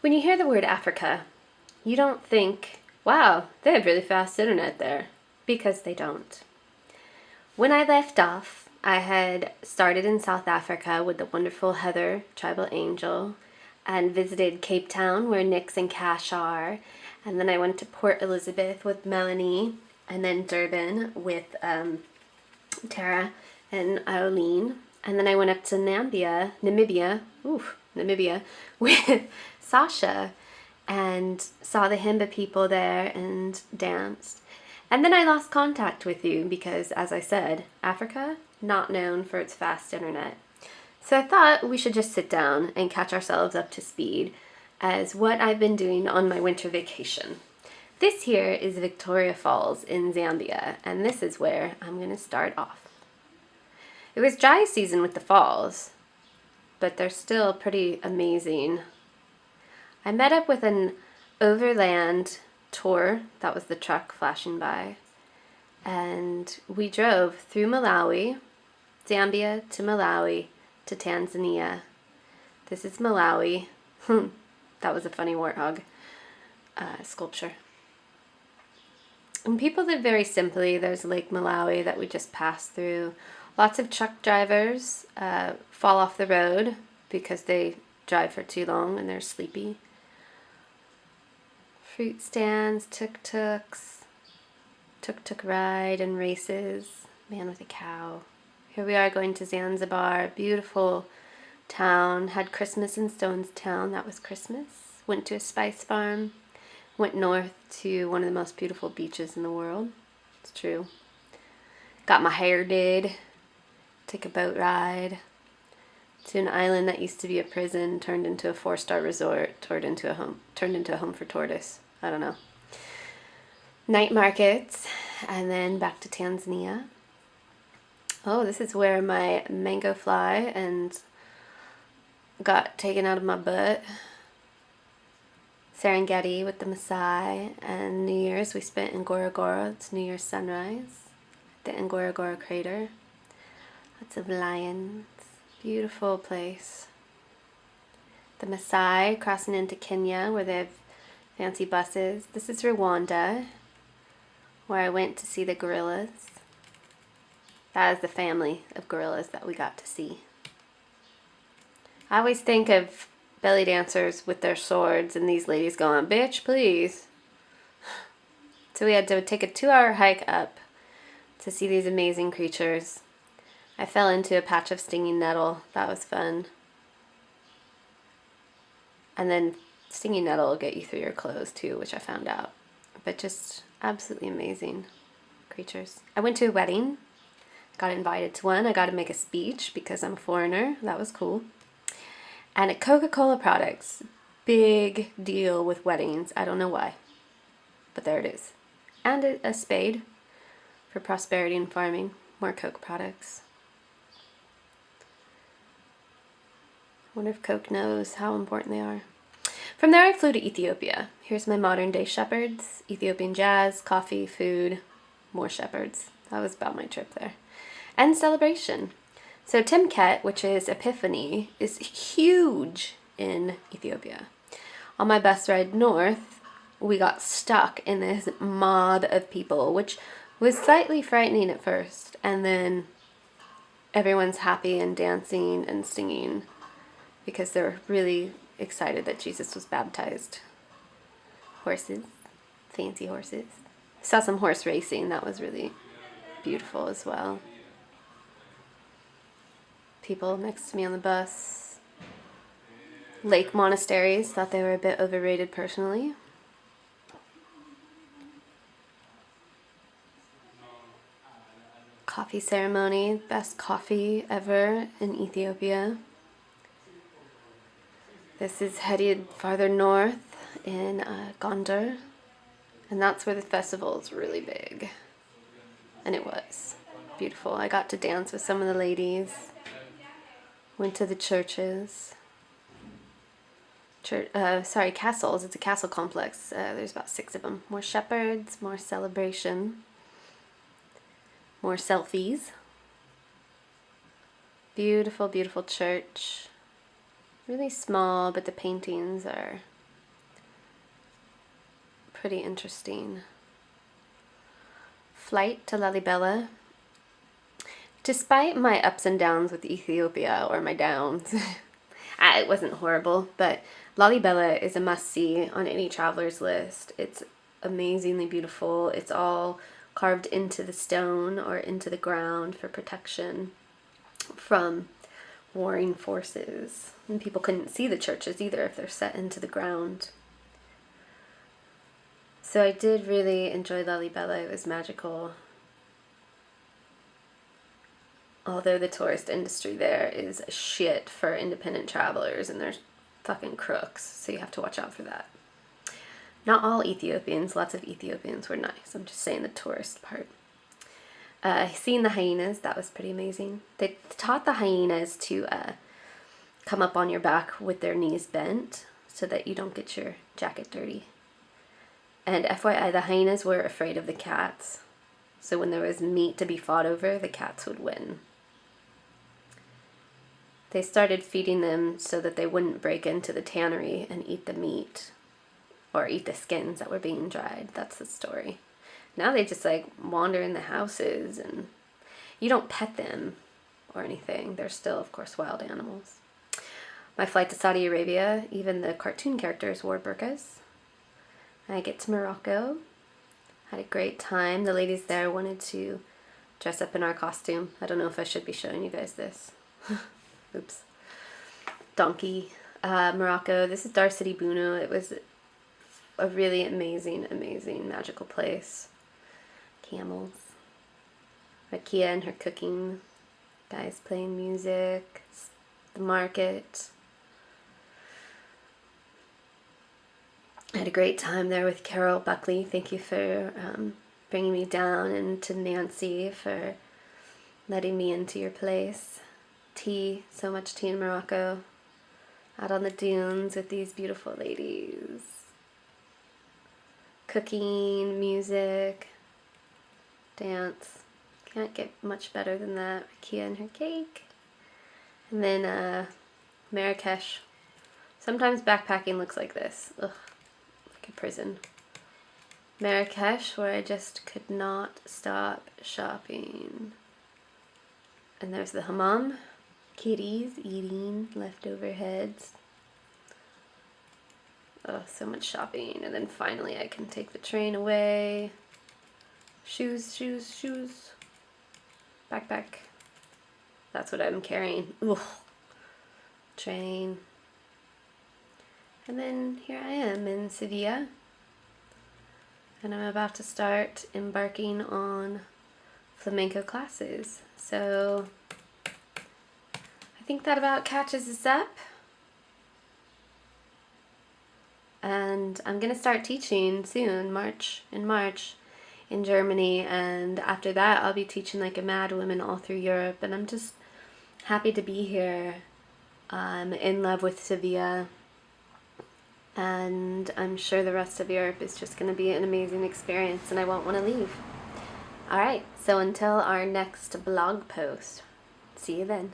When you hear the word Africa, you don't think, wow, they have really fast internet there, because they don't. When I left off, I had started in South Africa with the wonderful Heather, Tribal Angel, and visited Cape Town where Nix and Cash are, and then I went to Port Elizabeth with Melanie, and then Durban with Tara and Eileen, and then I went up to Namibia with Sasha and saw the Himba people there and danced. And then I lost contact with you because, as I said, Africa, not known for its fast internet. So I thought we should just sit down and catch ourselves up to speed as what I've been doing on my winter vacation. This here is Victoria Falls in Zambia, and this is where I'm going to start off. It was dry season with the falls, but they're still pretty amazing. I met up with an overland tour, that was the truck flashing by, and we drove through Malawi, Zambia to Malawi to Tanzania. This is Malawi. That was a funny warthog sculpture. And people live very simply. There's Lake Malawi that we just passed through. Lots of truck drivers fall off the road because they drive for too long and they're sleepy. Fruit stands, tuk-tuks, tuk-tuk ride and races, man with a cow. Here we are going to Zanzibar, beautiful town. Had Christmas in Stonestown, that was Christmas. Went to a spice farm. Went north to one of the most beautiful beaches in the world. It's true. Got my hair did. Took a boat ride to an island that used to be a prison, turned into a 4-star resort, turned into a home for tortoise. I don't know. Night markets, and then back to Tanzania. Oh, this is where my mango fly and got taken out of my butt. Serengeti with the Maasai, and New Year's we spent in Ngorongoro. It's New Year's sunrise at the Ngorongoro crater. Lots of lions. Beautiful place. The Maasai crossing into Kenya where they have fancy buses. This is Rwanda, where I went to see the gorillas. That is the family of gorillas that we got to see. I always think of belly dancers with their swords and these ladies going, bitch, please. So we had to take a 2-hour hike up to see these amazing creatures. I fell into a patch of stinging nettle. That was fun. And then stinging nettle will get you through your clothes too, which I found out. But just absolutely amazing creatures. I went to a wedding. Got invited to one. I got to make a speech because I'm a foreigner. That was cool. And at Coca-Cola Products, big deal with weddings. I don't know why, but there it is. And a spade for prosperity and farming. More Coke products. I wonder if Coke knows how important they are. From there I flew to Ethiopia. Here's my modern day shepherds. Ethiopian jazz, coffee, food, more shepherds. That was about my trip there. And celebration. So Timket, which is Epiphany, is huge in Ethiopia. On my bus ride north, we got stuck in this mob of people, which was slightly frightening at first. And then everyone's happy and dancing and singing because they're really excited that Jesus was baptized. Horses, fancy horses. Saw some horse racing, that was really beautiful as well. People next to me on the bus. Lake monasteries, thought they were a bit overrated personally. Coffee ceremony, best coffee ever in Ethiopia. This is headed farther north in Gondar, and that's where the festival is really big. And it was beautiful. I got to dance with some of the ladies. Went to the churches. Castles. It's a castle complex. There's about 6 of them. More shepherds, more celebration, more selfies. Beautiful, beautiful church. Really small, but the paintings are pretty interesting. Flight to Lalibela. Despite my ups and downs with Ethiopia, or my downs, it wasn't horrible, but Lalibela is a must-see on any traveler's list. It's amazingly beautiful. It's all carved into the stone or into the ground for protection from warring forces. And people couldn't see the churches either if they're set into the ground. So I did really enjoy Lalibela. It was magical. Although the tourist industry there is shit for independent travelers, and they're fucking crooks, so you have to watch out for that. Not all Ethiopians, lots of Ethiopians were nice. I'm just saying the tourist part. Seeing the hyenas, that was pretty amazing. They taught the hyenas to come up on your back with their knees bent so that you don't get your jacket dirty. And FYI, the hyenas were afraid of the cats. So when there was meat to be fought over, the cats would win. They started feeding them so that they wouldn't break into the tannery and eat the meat. Or eat the skins that were being dried. That's the story. Now they just like wander in the houses, and you don't pet them or anything. They're still, of course, wild animals. My flight to Saudi Arabia, even the cartoon characters wore burqas. I get to Morocco. Had a great time. The ladies there wanted to dress up in our costume. I don't know if I should be showing you guys this. Oops. Donkey. Morocco. This is Dar City Bunu. It was a really amazing, amazing, magical place. Camels. Rakia and her cooking. Guys playing music. The market. I had a great time there with Carol Buckley. Thank you for bringing me down, and to Nancy for letting me into your place. Tea, so much tea in Morocco. Out on the dunes with these beautiful ladies. Cooking, music, dance. Can't get much better than that. Rakia and her cake. And then Marrakesh. Sometimes backpacking looks like this. Ugh. A prison. Marrakesh, where I just could not stop shopping. And there's the hammam. Kitties eating leftover heads. Oh, so much shopping. And then finally I can take the train away. Shoes, shoes, shoes. Backpack. That's what I'm carrying. Ugh. Train. And then here I am in Sevilla, and I'm about to start embarking on flamenco classes. So I think that about catches us up. And I'm going to start teaching soon, in March in Germany, and after that I'll be teaching like a mad woman all through Europe, and I'm just happy to be here. I'm in love with Sevilla. And I'm sure the rest of Europe is just going to be an amazing experience, and I won't want to leave. Alright, so until our next blog post, see you then.